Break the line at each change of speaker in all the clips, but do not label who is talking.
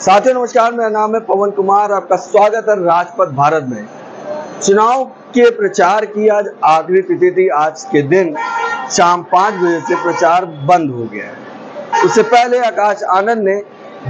साथियों नमस्कार, मेरा नाम है पवन कुमार। आपका स्वागत है राजपथ भारत में। चुनाव के प्रचार की आज आखिरी तिथि थी। आज के दिन शाम 5 बजे से प्रचार बंद हो गया है। उससे पहले आकाश आनंद ने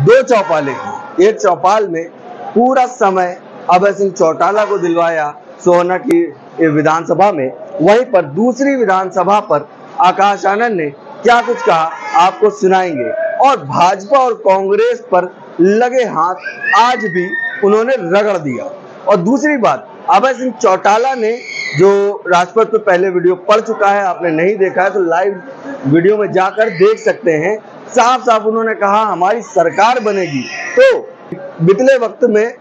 2 चौपालें की। एक चौपाल में पूरा समय अभय सिंह चौटाला को दिलवाया सोहना की विधानसभा में। वहीं पर दूसरी विधानसभा पर आकाश आनंद ने क्या कुछ कहा आपको सुनाएंगे। और भाजपा और कांग्रेस पर लगे हाथ आज भी उन्होंने रगड़ दिया। और दूसरी बात, अभय सिंह चौटाला ने जो राजपथ पे पहले वीडियो पड़ चुका है, आपने नहीं देखा है तो लाइव वीडियो में जाकर देख सकते हैं। साफ साफ उन्होंने कहा हमारी सरकार बनेगी। तो बीते वक्त में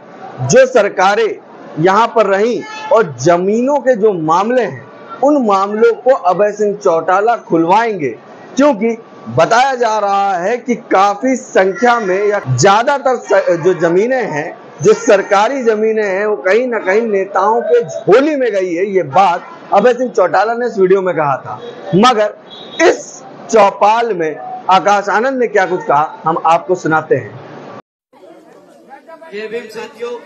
जो सरकारें यहाँ पर रही और जमीनों के जो मामले हैं उन मामलों को अभय सिंह चौटाला खुलवाएंगे, क्योंकि बताया जा रहा है कि काफी संख्या में या ज्यादातर जो जमीनें हैं, जो सरकारी जमीनें हैं, वो कहीं ना कहीं नेताओं के झोली में गई है। ये बात अभय सिंह चौटाला ने इस वीडियो में कहा था। मगर इस चौपाल में आकाश आनंद ने क्या कुछ कहा हम आपको सुनाते हैं।
जय भीम साथियों,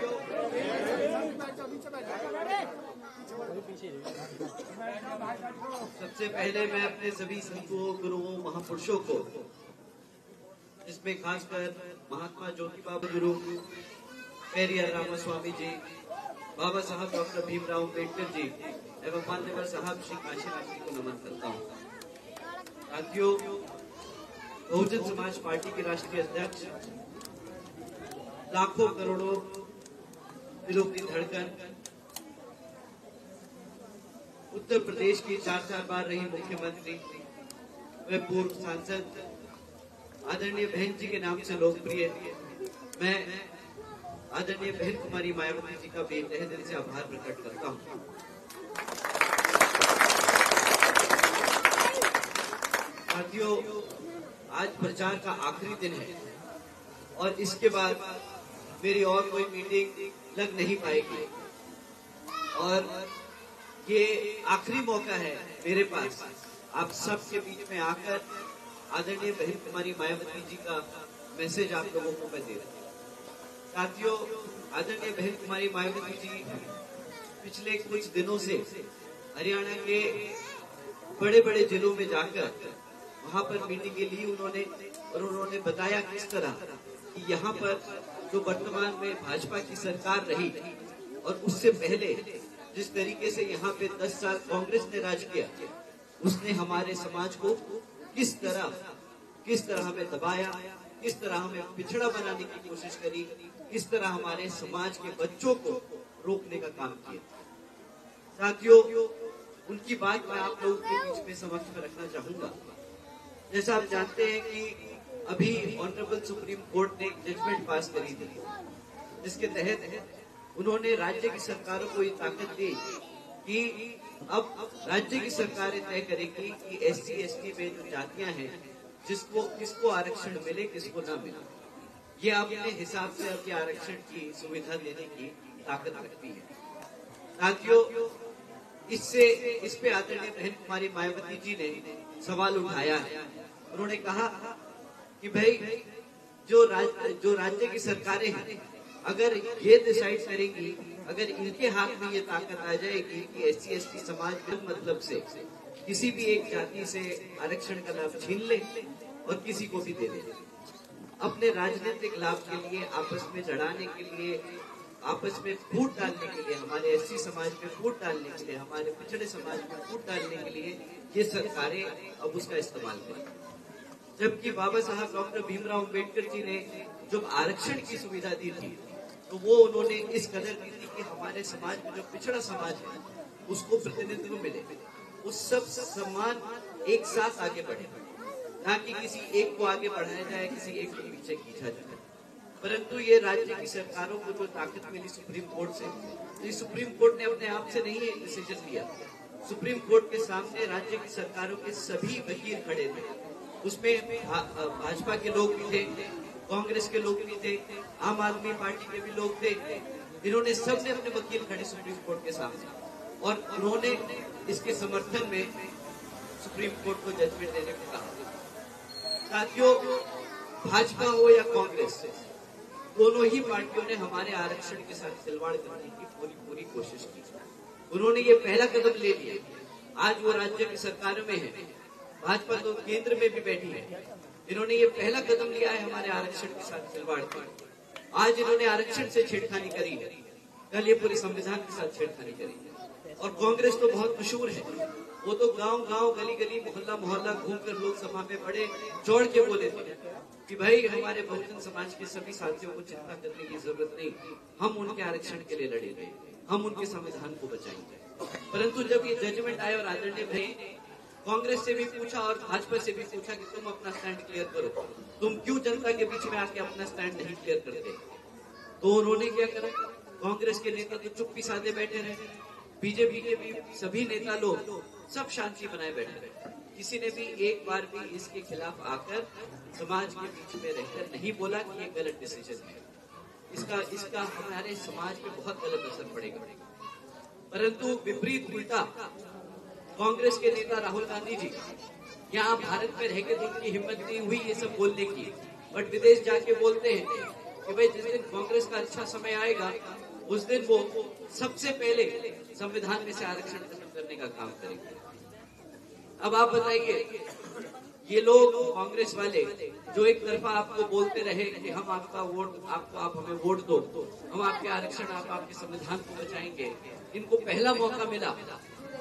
सबसे पहले मैं अपने सभी संतों, गुरुओं, महापुरुषों को, जिसमें खासकर महात्मा ज्योतिबा गुरु पेरियार रामास्वामी जी, बाबा साहब डॉक्टर भीमराव अम्बेडकर जी एवं मान्यवर साहब श्री काशीनाथ जी को नमन करता हूँ। साथियों, बहुजन समाज पार्टी के राष्ट्रीय अध्यक्ष, लाखों करोड़ों दिलों की धड़कन, उत्तर प्रदेश की 4 बार रही मुख्यमंत्री व पूर्व सांसद आदरणीय बहन जी के नाम से लोकप्रिय, मैं आदरणीय बहन कुमारी मायावती जी का बेतहे दिल से आभार प्रकट करता हूं। साथियों, आज प्रचार का आखिरी दिन है और इसके बाद मेरी और कोई मीटिंग लग नहीं पाएगी और ये आखिरी मौका है मेरे पास आप सबके बीच में आकर आदरणीय बहन कुमारी मायावती जी का मैसेज आप लोगों को मैं दे रहा हूँ। साथियों, आदरणीय बहन कुमारी मायावती जी पिछले कुछ दिनों से हरियाणा के बड़े बड़े जिलों में जाकर वहां पर मीटिंग के लिए उन्होंने बताया किस तरह कि यहाँ पर जो वर्तमान में भाजपा की सरकार रही और उससे पहले जिस तरीके से यहाँ पे 10 साल कांग्रेस ने राज किया, उसने हमारे समाज को किस तरह हमें दबाया, किस तरह हमें पिछड़ा बनाने की कोशिश करी, किस तरह हमारे समाज के बच्चों को रोकने का काम किया। साथियों, उनकी बात मैं आप लोगों के बीच में समक्ष में रखना चाहूंगा। जैसा आप जानते हैं कि अभी ऑनरेबल सुप्रीम कोर्ट ने एक जजमेंट पास करी थी, जिसके तहत उन्होंने राज्य की सरकारों को ये ताकत दी कि अब राज्य की सरकारें तय करेगी कि SC ST में जो जातियां हैं किसको आरक्षण मिले, किसको ना मिले। ये अपने हिसाब से अपने आरक्षण की सुविधा देने की ताकत रखती है। साथियों, इस पे आदरणीय बहन कुमारी मायावती जी ने सवाल उठाया है। उन्होंने कहा कि भाई जो राज्य की सरकारें हैं, अगर ये डिसाइड करेंगी, अगर इनके हाथ में ये ताकत आ जाएगी कि SC ST समाज में मतलब से किसी भी एक जाति से आरक्षण का लाभ छीन ले और किसी को भी दे दे, अपने राजनीतिक लाभ के लिए, आपस में लड़ाने के लिए, आपस में फूट डालने के लिए, हमारे SC समाज में फूट डालने के लिए, हमारे पिछड़े समाज में फूट डालने के लिए ये सरकारें अब उसका इस्तेमाल करें। जबकि बाबा साहब डॉक्टर भीमराव अम्बेडकर जी ने जब आरक्षण की सुविधा दी थी तो वो उन्होंने इस कदर की थी कि हमारे समाज में जो पिछड़ा समाज है उसको प्रतिनिधित्व मिले, उस सब सम्मान एक साथ आगे बढ़े, ना कि किसी एक को आगे बढ़ाया जाए, किसी एक को पीछे खींचा जाए। परंतु ये राज्य की सरकारों को जो ताकत मिली सुप्रीम कोर्ट से, ये सुप्रीम कोर्ट ने अपने आप से नहीं डिसीजन लिया। सुप्रीम कोर्ट के सामने राज्य की सरकारों के सभी वकील खड़े थे, उसमें भाजपा के लोग भी थे, कांग्रेस के लोग भी थे, आम आदमी पार्टी के भी लोग थे। इन्होंने सबने अपने वकील खड़े सुप्रीम कोर्ट के सामने और उन्होंने इसके समर्थन में सुप्रीम कोर्ट को जजमेंट देने को कहा। साथियों, भाजपा हो या कांग्रेस, दोनों ही पार्टियों ने हमारे आरक्षण के साथ खिलवाड़ करने की पूरी कोशिश की। उन्होंने ये पहला कदम ले लिया। आज वो राज्य की सरकार में है, भाजपा तो केंद्र में भी बैठी है। इन्होंने ये पहला कदम लिया है हमारे आरक्षण के साथ खिलवाड़ का। आज इन्होंने आरक्षण से छेड़खानी करी है, कल ये पूरे संविधान के साथ छेड़खानी करी है। और कांग्रेस तो बहुत मशहूर है, वो तो गांव गांव गली गली मोहल्ला मोहल्ला घूमकर लोकसभा में बड़े जोड़ के बोले थे कि भाई हमारे बहुजन समाज के सभी साथियों को चिंता करने की जरूरत नहीं, हम उनके आरक्षण के लिए लड़ेंगे, हम उनके संविधान को बचाएंगे। परंतु जब ये जजमेंट आया और आदरणीय भाई कांग्रेस से भी पूछा और भाजपा से भी पूछा कि तुम अपना स्टैंड क्लियर करो, तुम क्यों जनता के बीच में आके अपना स्टैंड नहीं क्लियर करते, तो उन्होंने क्या करा? कांग्रेस के नेता तो चुप्पी साधे बैठे रहे, बीजेपी के भी सभी नेता लोग सब शांति बनाए बैठे रहे। किसी ने भी एक बार भी इसके खिलाफ आकर समाज के बीच में रहकर नहीं बोला कि ये गलत डिसीजन है, इसका हमारे समाज पे बहुत गलत असर पड़ेगा। परंतु विपरीत उल्टा कांग्रेस के नेता राहुल गांधी जी यहाँ भारत में रहकर तो उनकी हिम्मत नहीं हुई ये सब बोलने की, बट विदेश जाके बोलते हैं कि भाई जिस दिन कांग्रेस का अच्छा समय आएगा उस दिन वो सबसे पहले संविधान में से आरक्षण खत्म करने का काम करेंगे। अब आप बताइए, ये लोग कांग्रेस वाले जो एक तरफा आपको बोलते रहे कि हम आपका वोट, आप हमें वोट दो, हम आपके आरक्षण, आप आपके संविधान को बचाएंगे, इनको पहला मौका मिला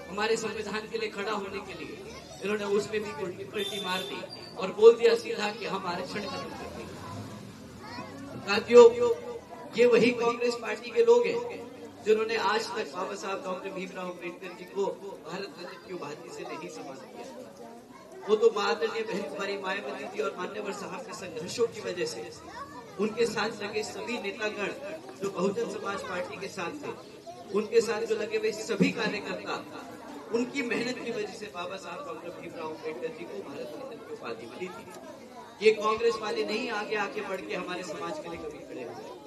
हमारे संविधान के लिए खड़ा होने के लिए, इन्होंने उसमें भी पलटी मार दी और बोल दिया सीधा कि हम आरक्षण खत्म कर देंगे। साथियों, ये वही कांग्रेस पार्टी के लोग हैं जिन्होंने आज तक बाबा साहब डॉक्टर भीमराव अम्बेडकर जी को भारत रत्न की उपाधि से नहीं सम्मान किया। वो तो आदरणीय बहन कुमारी मायावती जी और मान्यवर साहब के संघर्षों की वजह से उनके साथ लगे सभी नेतागण जो बहुजन समाज पार्टी के साथ थे, उनके साथ जो लगे हुए सभी कार्यकर्ता, उनकी मेहनत की वजह से बाबा साहब डॉक्टर भीमराव अम्बेडकर जी को भारत रत्न की उपाधि मिली थी। ये कांग्रेस वाले नहीं आगे बढ़ के हमारे समाज के लिए कभी खड़े हुए।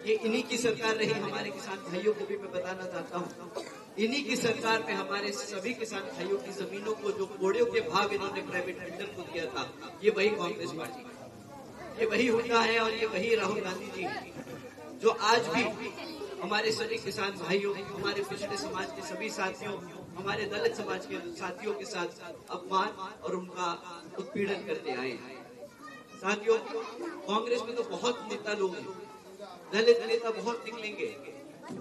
ये इन्हीं की सरकार रही। हमारे किसान भाइयों को भी मैं बताना चाहता हूँ, इन्हीं की सरकार में हमारे सभी किसान भाइयों की जमीनों को जो कोड़ियों के भाव इन्होंने प्राइवेट वेंडर को दिया था, ये वही कांग्रेस पार्टी, ये वही हुड्डा है और ये वही राहुल गांधी जी जो आज भी हमारे सभी किसान भाइयों, हमारे पिछड़े समाज के सभी साथियों, हमारे दलित समाज के साथियों के साथ अपमान और उनका उत्पीड़न करते आए हैं। साथियों, कांग्रेस में तो बहुत नेता लोग हैं, दलित नेता बहुत निकलेंगे,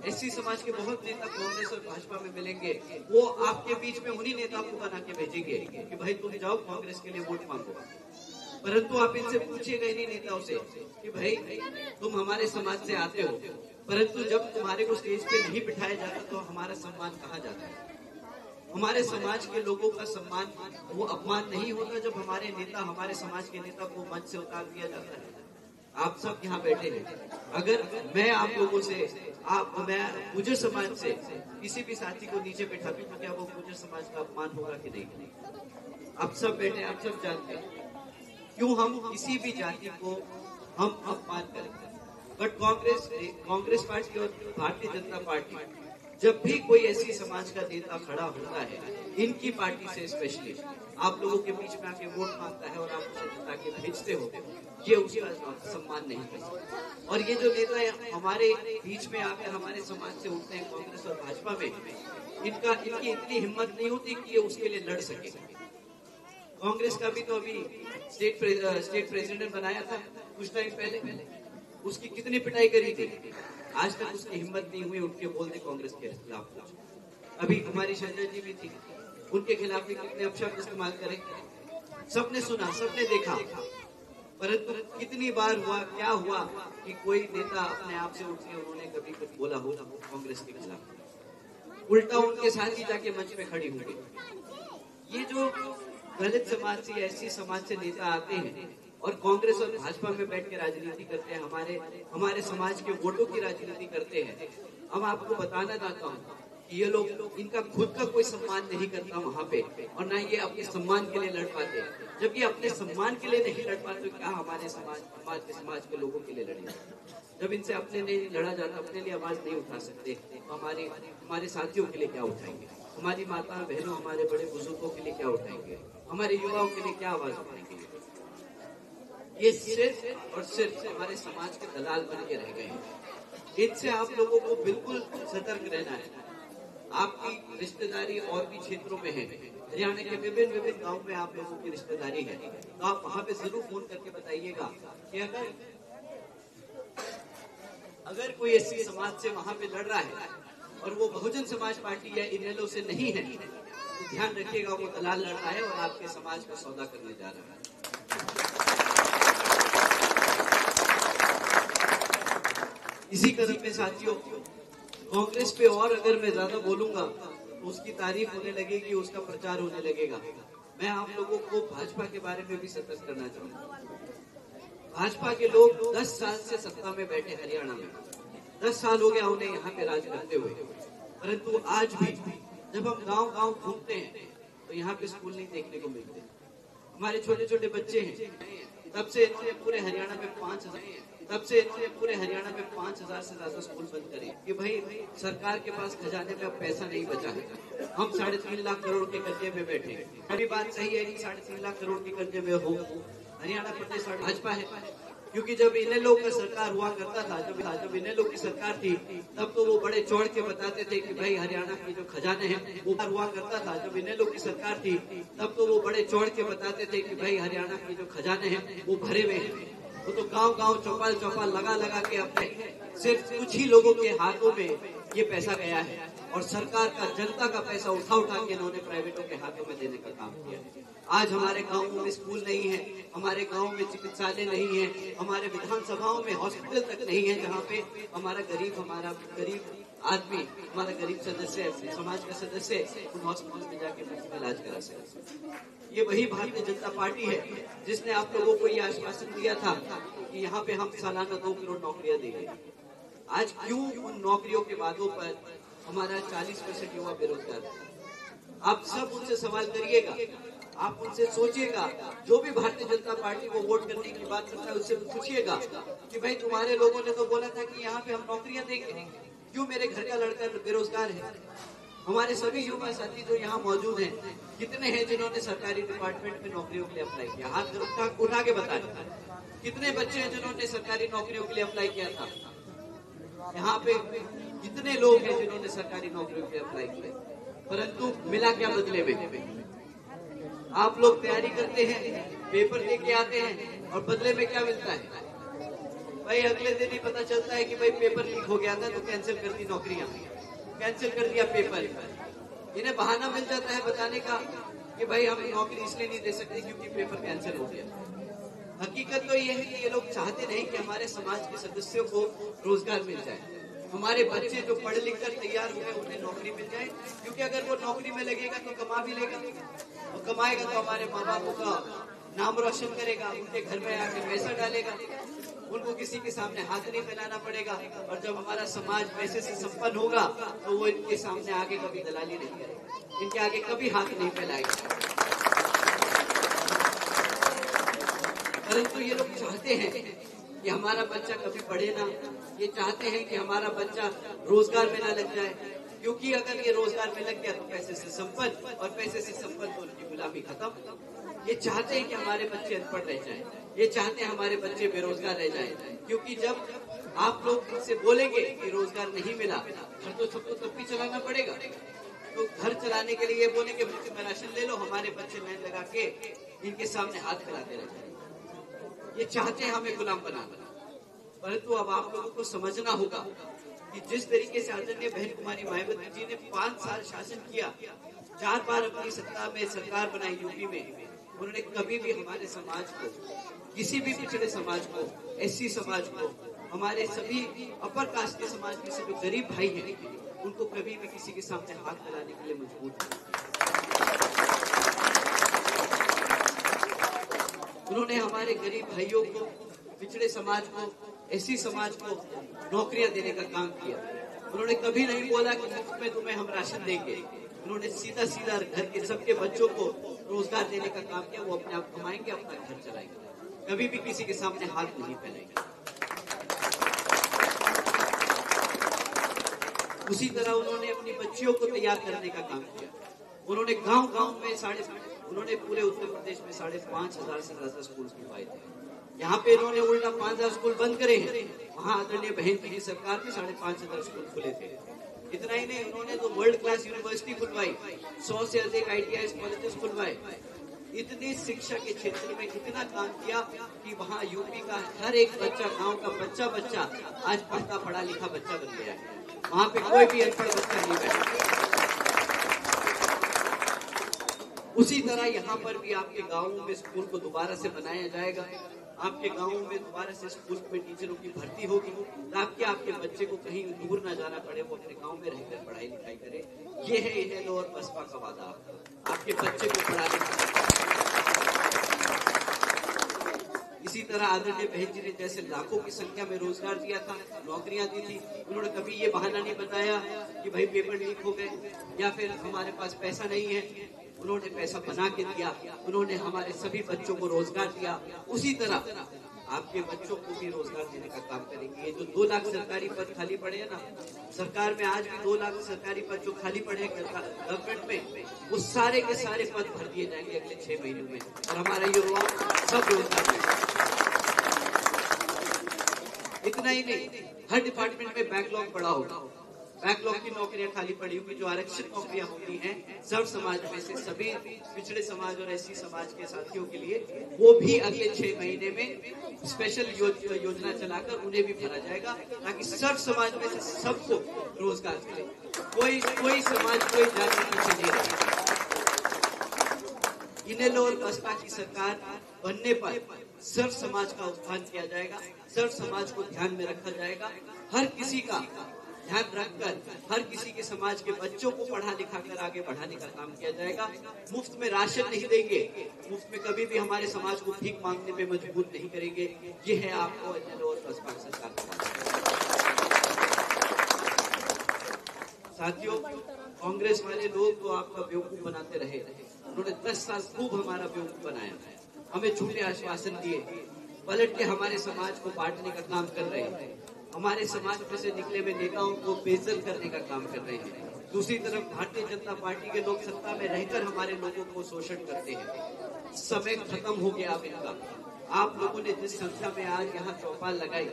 एससी समाज के बहुत नेता कांग्रेस और भाजपा में मिलेंगे। वो आपके बीच में उन्हीं नेताओं को बना के भेजेंगे कि भाई तुम जाओ कांग्रेस के लिए वोट मांगो। परंतु आप इनसे पूछिएगा इन्हीं नेताओं से कि भाई तुम हमारे समाज से आते हो, परंतु जब तुम्हारे को स्टेज पे नहीं बिठाया जाता तो हमारा सम्मान कहाँ जाता है? हमारे समाज के लोगों का सम्मान वो अपमान नहीं होता जब हमारे नेता, हमारे समाज के नेता को मंच से उतार दिया जाता है। आप सब यहाँ बैठे हैं, अगर मैं आप लोगों से, मैं गुर्जर समाज से किसी भी साथी को नीचे बैठा दूं तो क्या वो गुर्जर समाज का अपमान होगा कि नहीं? आप सब बैठे, आप सब जानते हैं क्यों हम किसी भी जाति को हम अपमान करेंगे। बट कांग्रेस पार्टी और भारतीय जनता पार्टी जब भी कोई ऐसी समाज का नेता खड़ा होता है, इनकी पार्टी से स्पेशली आप लोगों के बीच में आके वोट मांगता है और आप उसे जिता के भेजते हो, ये उसका सम्मान नहीं करता। और ये जो नेता हमारे बीच में आकर हमारे समाज से उठते हैं कांग्रेस और भाजपा में, इनकी इतनी हिम्मत नहीं होती कि ये उसके लिए लड़ सके। कांग्रेस का भी तो अभी स्टेट प्रेसिडेंट बनाया था कुछ टाइम पहले, उसकी कितनी पिटाई करी थी, आज तक उसकी हिम्मत नहीं हुई उनके बोलने कांग्रेस के खिलाफ। अभी हमारी संजय जी भी थी, उनके खिलाफ भी कितने अपशब्द इस्तेमाल करें, सबने सुना, सबने देखा। परंतु कितनी बार हुआ, क्या हुआ कि कोई नेता अपने आप से उठ के उन्होंने कभी कुछ बोला हो कांग्रेस के खिलाफ? उल्टा उनके साथ ही जाके मंच पे खड़ी हो गई। ये जो दलित समाज से, ऐसी समाज से नेता आते हैं और कांग्रेस और भाजपा में बैठ के राजनीति करते हैं, हमारे समाज के वोटों की राजनीति करते हैं। अब आपको बताना चाहता हूँ कि ये लोग, इनका खुद का कोई सम्मान नहीं करता वहाँ पे, और ना ये अपने सम्मान के लिए लड़ पाते। जब ये अपने सम्मान के लिए नहीं लड़ पाते तो क्या हमारे समाज के लोगों के लिए लड़ेंगे? जब इनसे अपने नहीं लड़ा जाता, अपने लिए आवाज नहीं उठा सकते, तो हमारे साथियों के लिए क्या उठाएंगे? हमारी माता बहनों, हमारे बड़े बुजुर्गों के लिए क्या उठाएंगे? हमारे युवाओं के लिए क्या आवाज उठाएंगे? ये सिर्फ और सिर्फ हमारे समाज के दलाल बन के रह गए हैं। इनसे आप लोगों को बिल्कुल सतर्क रहना है। आपकी रिश्तेदारी और भी क्षेत्रों में है, हरियाणा के विभिन्न विभिन्न गांव में आप लोगों की रिश्तेदारी है, तो आप वहां पे जरूर फोन करके बताइएगा कि अगर कोई ऐसी समाज से वहां पे लड़ रहा है और वो बहुजन समाज पार्टी या इनेलो से नहीं है, तो ध्यान रखिएगा वो दलाल लड़ रहा है और आपके समाज का सौदा करने जा रहा है। इसी क्रम में साथियों, कांग्रेस पे और अगर मैं ज्यादा बोलूंगा तो उसकी तारीफ होने लगेगी, उसका प्रचार होने लगेगा। मैं आप लोगों को भाजपा के बारे में भी सतर्क करना चाहूंगा। भाजपा के लोग 10 साल से सत्ता में बैठे हरियाणा में, 10 साल हो गया उन्हें यहाँ पे राज करते हुए, परंतु आज भी जब हम गांव गांव घूमते हैं तो यहाँ पे स्कूल नहीं देखने को मिलते। हमारे छोटे छोटे बच्चे हैं, तब से इन्होंने पूरे हरियाणा में 5,000 से ज्यादा स्कूल बंद करे कि भाई सरकार के पास खजाने में अब पैसा नहीं बचा है, हम 3.5 लाख करोड़ के कर्जे में बैठे। अभी बात सही है कि 3.5 लाख करोड़ के कर्जे में हो हरियाणा प्रदेश भाजपा है, क्योंकि जब इनेलो का सरकार हुआ करता था, जब इनेलो की सरकार थी, तब तो वो बड़े चौड़ के बताते थे कि भाई हरियाणा के जो खजाने हैं वो हुआ करता था। जब इनेलो की सरकार थी, तब तो वो बड़े चौड़ के बताते थे कि भाई हरियाणा के जो खजाने हैं वो भरे हुए हैं। वो तो गांव गांव चौपाल चौपाल लगा लगा के अपने सिर्फ कुछ ही लोगों के हाथों में ये पैसा गया है, और सरकार का जनता का पैसा उठा उठा के इन्होंने प्राइवेटों के हाथों में देने का काम किया है। आज हमारे गाँव में स्कूल नहीं है, हमारे गाँव में चिकित्सालय नहीं है, हमारे विधानसभाओं में हॉस्पिटल तक नहीं है, जहाँ पे हमारा गरीब आदमी, हमारा गरीब सदस्य, समाज का सदस्य उन हॉस्पिटल में जाके मुफ्त में इलाज करा सकते। ये वही भारतीय जनता पार्टी है जिसने आप लोगों को ये आश्वासन दिया था कि यहाँ पे हम सालाना 2 करोड़ नौकरियां देंगे। आज क्यों उन नौकरियों के वादों पर हमारा 40% युवा बेरोजगार है? आप सब उनसे सवाल करिएगा, आप उनसे सोचिएगा, जो भी भारतीय जनता पार्टी को वोट करने की बात करता है उससे पूछिएगा कि भाई तुम्हारे लोगों ने तो बोला था कि यहाँ पे हम नौकरियां देंगे, क्यों मेरे घर का लड़का बेरोजगार है? हमारे सभी युवा साथी जो यहाँ मौजूद हैं, कितने हैं जिन्होंने सरकारी डिपार्टमेंट में नौकरियों के लिए अप्लाई किया? हाथ उठा के बताएं। कितने बच्चे हैं जिन्होंने सरकारी नौकरियों के लिए अप्लाई किया था? यहाँ पे कितने लोग हैं जिन्होंने सरकारी नौकरियों के लिए अप्लाई किया? परंतु मिला क्या बदले में? आप लोग तैयारी करते हैं, पेपर दे के आते हैं, और बदले में क्या मिलता है? भाई अगले दिन ही पता चलता है कि भाई पेपर लीक हो गया था तो कैंसिल कर दी नौकरियां, कैंसिल कर दिया पेपर। इन्हें बहाना मिल जाता है बताने का कि भाई हम नौकरी इसलिए नहीं दे सकते क्योंकि पेपर कैंसिल हो गया। हकीकत तो ये है कि ये लोग चाहते नहीं कि हमारे समाज के सदस्यों को रोजगार मिल जाए, हमारे बच्चे जो पढ़ लिख कर तैयार हुए उन्हें नौकरी मिल जाए, क्योंकि अगर वो नौकरी में लगेगा तो कमा भी लेगा, और कमाएगा तो हमारे माँ बापों का नाम रोशन करेगा, उनके घर में आके पैसा डालेगा, उनको किसी के सामने हाथ नहीं फैलाना पड़ेगा। और जब हमारा समाज पैसे से संपन्न होगा तो वो इनके सामने आगे कभी दलाली नहीं करेगा, इनके आगे कभी हाथ नहीं फैलाएगा। परंतु ये लोग चाहते हैं कि हमारा बच्चा कभी पढ़े ना, ये चाहते हैं कि हमारा बच्चा रोजगार में ना लग जाए, क्योंकि अगर ये रोजगार में लग गया तो पैसे से संपन्न, और पैसे से संपन्न तो उनकी गुलामी खत्म। ये चाहते हैं कि हमारे बच्चे अनपढ़ रह जाएं, ये चाहते हैं हमारे बच्चे बेरोजगार रह जाएं, क्योंकि जब आप लोग इनसे बोलेंगे कि रोजगार नहीं मिला, घर तो सबको तब भी चलाना पड़ेगा, तो घर चलाने के लिए बोलेंगे मुझसे में राशन ले लो, हमारे बच्चे लाइन लगा के इनके सामने हाथ फैलाते रह जाएंगे। ये चाहते हैं हमें गुलाम बनाना। परंतु अब आप लोगों को समझना होगा कि जिस तरीके से आदरणीय बहन कुमारी मायावती जी ने 5 साल शासन किया, 4 बार अपनी सत्ता में सरकार बनाई यूपी में, उन्होंने कभी भी हमारे समाज को, किसी भी पिछड़े समाज को, एससी समाज को, हमारे सभी अपर कास्ट के समाज के सभी गरीब भाई हैं, उनको कभी भी किसी के सामने हाथ फैलाने के लिए मजबूर नहीं। उन्होंने हमारे गरीब भाइयों को, पिछड़े समाज को, एससी समाज को नौकरियां देने का काम किया। उन्होंने कभी नहीं बोला कि मुफ्त में तुम्हें हम राशन देंगे, उन्होंने सीधा सीधा घर के सबके बच्चों को रोजगार देने का काम किया। वो अपने आप कमाएंगे, अपना घर चलाएंगे, कभी भी किसी के सामने हाथ नहीं फैलाएंगे। उसी तरह उन्होंने अपनी बच्चियों को तैयार करने का काम किया। उन्होंने गांव गांव में उन्होंने पूरे उत्तर प्रदेश में 5,500 से ज्यादा स्कूल खुलवाए थे। यहाँ पे इन्होंने उल्टा 5000 स्कूल बंद करे हैं, वहाँ आदरणीय बहन जी की सरकार में 5500 स्कूल खुले थे। इतना ही नहीं, उन्होंने तो वर्ल्ड क्लास यूनिवर्सिटी खुलवाई, 100 से अधिक ITI कॉलेजेस खुलवाए, इतनी शिक्षा के क्षेत्र में इतना काम किया कि वहाँ यूपी का हर एक बच्चा, गांव का बच्चा बच्चा आज पढ़ता पढ़ा लिखा बच्चा बन गया है। वहाँ पे कोई भी अनपढ़ बच्चा नहीं बैठा। उसी तरह यहाँ पर भी आपके गाँवों में स्कूल को दोबारा से बनाया जाएगा। आपके गाँवों में दोबारा से स्कूल में टीचरों की भर्ती होगी ताकि आपके बच्चे को कहीं दूर ना जाना पड़े, वो अपने गांव में रहकर पढ़ाई लिखाई करे। ये है इनेलो और बसपा का वादा, आपके बच्चे को पढ़ाने। इसी तरह आदरणीय बहन जी ने जैसे लाखों की संख्या में रोजगार दिया था, नौकरियां दी थी, उन्होंने कभी ये बहाना नहीं बताया कि भाई पेपर लीक हो गए या फिर हमारे पास पैसा नहीं है। उन्होंने पैसा बना के दिया, उन्होंने हमारे सभी बच्चों को रोजगार दिया। उसी तरह आपके बच्चों को भी रोजगार देने का काम करेंगे। ये जो 2 लाख सरकारी पद खाली पड़े हैं ना, सरकार में आज भी 2 लाख सरकारी पद जो खाली पड़े हैं गवर्नमेंट में, वो सारे के सारे पद भर दिए जाएंगे अगले 6 महीनों में और हमारा युवा सब रोजगार देंगे। इतना ही नहीं, हर डिपार्टमेंट में बैकलॉग पड़ा होगा, बैकलॉग की नौकरियां खाली पड़ी होगी, जो आरक्षित नौकरियां होती हैं सर्व समाज में से सभी पिछड़े समाज और SC समाज के साथियों के लिए, वो भी अगले 6 महीने में स्पेशल योजना चलाकर उन्हें भी भरा जाएगा ताकि सर्व समाज में से सबको रोजगार मिले। कोई समाज, कोई जाति पीछे नहीं रहे। इनेलो और बसपा की सरकार बनने पर सर्व समाज का उत्थान किया जाएगा, सर्व समाज को ध्यान में रखा जाएगा, हर किसी का ध्यान रखकर हर किसी के समाज के बच्चों को पढ़ा लिखा कर आगे बढ़ाने का काम किया जाएगा। मुफ्त में राशन नहीं देंगे, मुफ्त में कभी भी हमारे समाज को भीख मांगने पे मजबूर नहीं करेंगे। ये है आपको इनेलो और बसपा सरकार का। साथियों, कांग्रेस वाले लोग तो आपका बेवकूफ बनाते रहे, उन्होंने 10 साल खूब हमारा बेवकूफ बनाया, हमें झूठे आश्वासन दिए, पलट के हमारे समाज को बांटने का काम कर रहे हैं, हमारे समाज में से निकले हुए नेताओं को बेइज्जत करने का काम कर रहे हैं। दूसरी तरफ भारतीय जनता पार्टी के लोग सत्ता में रहकर हमारे लोगों को शोषण करते हैं। समय खत्म हो गया अब इनका। आप लोगों ने जिस संख्या में आज यहाँ चौपाल लगाई,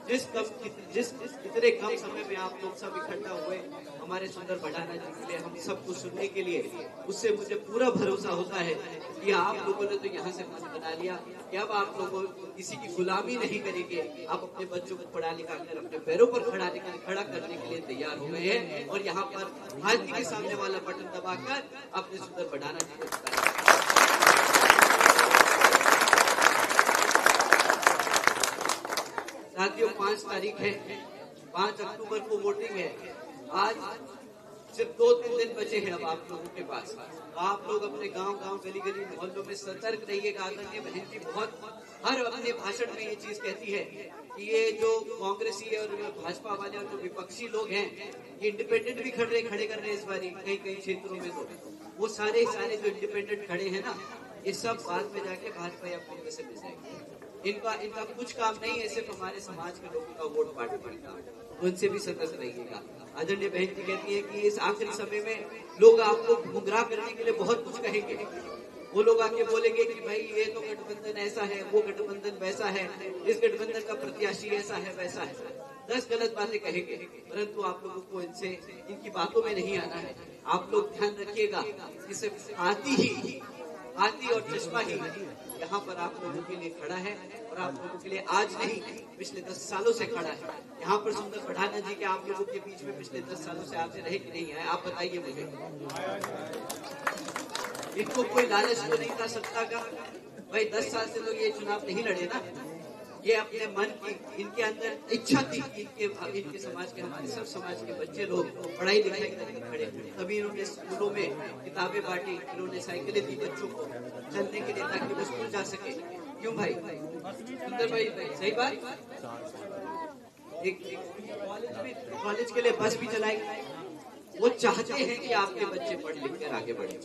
जिस इतने कम समय में आप लोग सब इकट्ठा हुए हमारे सुंदर भडाना जी के लिए, हम सबको सुनने के लिए, उससे मुझे पूरा भरोसा होता है कि आप लोगों ने तो यहाँ से मन बना लिया कि अब आप लोगों किसी की गुलामी नहीं करेंगे, आप अपने बच्चों को पढ़ा लिखा कर अपने पैरों पर खड़ा करने के लिए तैयार हो गए हैं और यहाँ पर भारती के सामने वाला बटन दबाकर अपने सुंदर भडाना जी को बताया। साथियों, 5 तारीख है, 5 अक्टूबर को वोटिंग है। आज सिर्फ 2-3 दिन बचे हैं अब आप लोगों के पास। आप लोग अपने गांव गली मोहल्लों में सतर्क रहिएगा। आदरणीय बहन जी हर अपने भाषण में ये चीज कहती है कि ये जो कांग्रेसी और भाजपा वाले और जो विपक्षी लोग हैं, ये इंडिपेंडेंट भी खड़े कर रहे हैं इस बार कई क्षेत्रों में। तो वो सारे जो इंडिपेंडेंट खड़े हैं ना, ये सब बाद में जाके भाजपा या कांग्रेस से मिल जाएंगे। इनका कुछ काम नहीं है, सिर्फ हमारे समाज के लोगों का वोट पार्टी का, उनसे भी सतर्क रहिएगा। आदरणीय बहन जी कहती है कि इस आखिरी समय में लोग आपको गुमराह करने के लिए बहुत कुछ कहेंगे। वो लोग आके बोलेंगे कि भाई ये तो गठबंधन ऐसा है, वो गठबंधन वैसा है, इस गठबंधन का प्रत्याशी ऐसा है वैसा है, 10 गलत बातें कहेंगे, परंतु आप लोगों को इनकी बातों में नहीं आना है। आप लोग ध्यान रखिएगा कि सिर्फ हाथी और चश्मा ही यहाँ पर आप लोगों के लिए खड़ा है और आप लोगों के लिए आज नहीं पिछले 10 सालों से खड़ा है। यहाँ पर सुंदर भडाना जी के आप लोगों के बीच में पिछले 10 सालों से आपसे रहे कि नहीं आए, आप बताइए मुझे। इनको कोई लालच तो नहीं था सत्ता का? भाई 10 साल से तो ये चुनाव नहीं लड़े ना, ये अपने मन की, इनके अंदर इच्छा थी कि इनके समाज के, हमारे सब समाज के बच्चे लोग पढ़ाई लिखाई करके खड़े, तभी इन्होंने स्कूलों में किताबें बांटी, इन्होंने साइकिलें दी बच्चों को चलने के लिए ताकि वो स्कूल जा सके। क्यों भाई सुंदर भाई, सही बात। एक कॉलेज के लिए बस भी चलाई। वो चाहते हैं कि आपके बच्चे पढ़ लिख कर आगे बढ़े।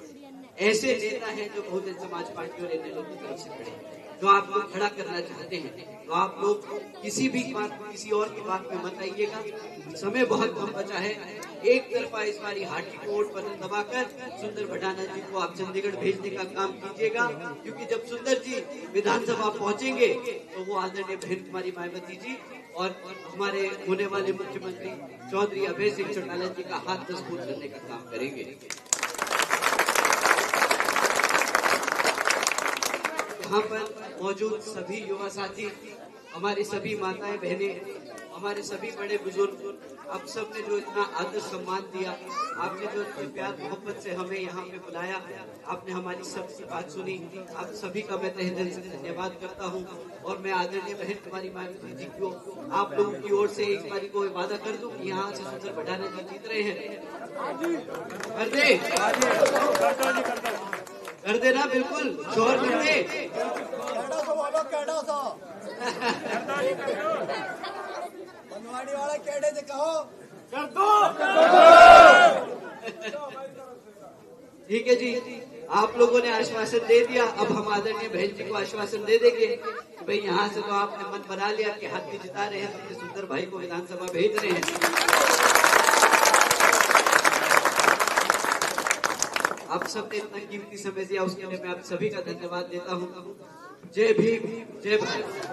ऐसे नेता हैं जो बहुजन समाज पार्टी और अन्य लोगों की तरफ से खड़े हैं, जो आपको खड़ा करना चाहते हैं। तो आप लोग किसी भी बात, किसी और की बात में मत आइएगा। समय बहुत कम बचा है। एक तरफा इस बारी हाटी को वोट बटन दबाकर सुंदर भटाना जी को आप चंडीगढ़ भेजने का काम कीजिएगा, क्योंकि जब सुंदर जी विधानसभा पहुंचेंगे तो वो आदरणीय बहन कुमारी मायावती जी और हमारे होने वाले मुख्यमंत्री चौधरी अभय सिंह चौटाला जी का हाथ मजबूत करने का काम करेंगे। यहाँ पर मौजूद सभी युवा साथी, हमारी सभी माताएं बहनें, हमारे सभी बड़े बुजुर्ग, आप सबने जो इतना आदर सम्मान दिया, आपने जो इतने प्यार मोहब्बत से हमें यहाँ पे बुलाया, आपने हमारी सबकी बात सुनी, आप सभी का मैं तहे दिल से धन्यवाद करता हूँ। और मैं आदरणीय बहन कुमारी मायावती जी को आप लोगों की ओर से एक बारी को वादा कर दूं कि यहाँ से सुंदर भटाना जी जीत रहे हैं। कर देना, बिल्कुल शोर कर दे।
बनवाड़ी वाला केड़े से कहो कर दो।
ठीक है जी, आप लोगों ने आश्वासन दे दिया। अब हम आदरणीय बहन जी को आश्वासन दे देंगे कि भाई यहाँ से तो आपने मन बना लिया कि हाथ भी जिता रहे हैं, अपने सुंदर भाई को विधानसभा भेज रहे हैं। आप सबने इतना कीमती समय दिया, उसके लिए मैं आप सभी का धन्यवाद देता हूँ। जय भीम, जय भारत।